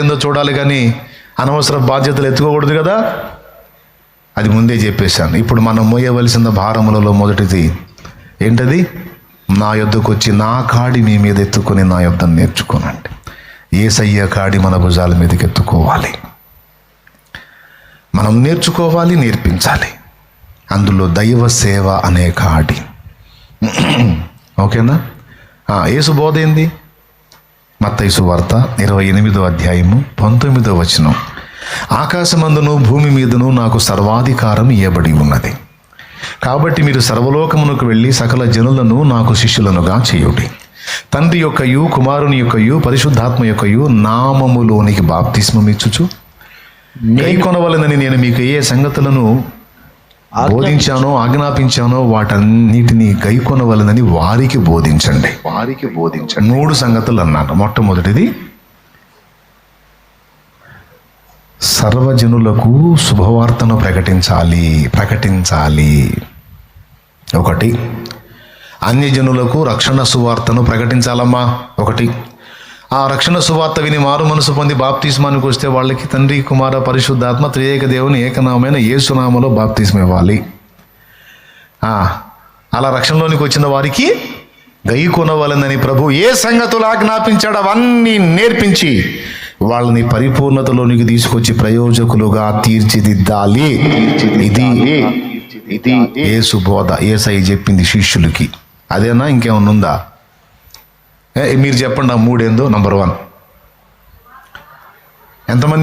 ఏందో చూడాలి, కానీ అనవసర బాధ్యతలు ఎత్తుకోకూడదు కదా. అది ముందే చెప్పేశాను. ఇప్పుడు మనం మోయవలసిన భారములలో మొదటిది ఏంటది? నా యొద్దకు వచ్చి నా కాడి మీ మీద ఎత్తుకొని నా యొద్ద నేర్చుకోనండి. యేసయ్య కాడి మన భుజాల మీదకి ఎత్తుకోవాలి, మనం నేర్చుకోవాలి, నేర్పించాలి. అందులో దైవ సేవ అనే కాడి. ఓకేనా? యేసు బోధ ఏంది? మత్తయి సువార్త 28వ అధ్యాయము 19వ వచనం. ఆకాశమందును భూమి మీదను నాకు సర్వాధికారం ఇయ్యబడి ఉన్నది, కాబట్టి మీరు సర్వలోకమునకు వెళ్ళి సకల జనులను నాకు శిష్యులనుగా చేయుడి. తండ్రి యొక్కయు కుమారుని యొక్కయు పరిశుద్ధాత్మ యొక్కయు నామములోనికి బాప్తిస్మమిచ్చుచు గైకొనవలెనని నేను మీకు ఏ సంగతులను బోధించానో ఆజ్ఞాపించానో వాటన్నిటినీ గైకొనవలెనని వారికి బోధించండి. 3 సంగతులు అన్నాను. మొట్టమొదటిది, సర్వజనులకు శుభవార్తను ప్రకటించాలి. 1. అన్యజనులకు రక్షణ సువార్తను ప్రకటించాలమ్మా. 1. ఆ రక్షణ సువార్త విని మారు మనసు పొంది బాప్తిస్మానికి వస్తే వాళ్ళకి తండ్రి కుమార పరిశుద్ధాత్మ త్రియేక దేవుని ఏకనామైన యేసునామలో బాప్తిస్మ ఇవ్వాలి. అలా రక్షణలోనికి వచ్చిన వారికి గైకొనవలెనని ప్రభు ఏ సంగతులు ఆజ్ఞాపించాడు అవన్నీ నేర్పించి వాళ్ళని పరిపూర్ణతలోనికి తీసుకొచ్చి ప్రయోజకులుగా తీర్చిదిద్దాలి. ఇది యేసు బోధ. యేసయ్య చెప్పింది శిష్యులకి. అదేనా? ఇంకేమన్నా ఉందా? మీరు చెప్పండి. ఆ 3 ఏందో? నంబర్ 1 ఎంతమంది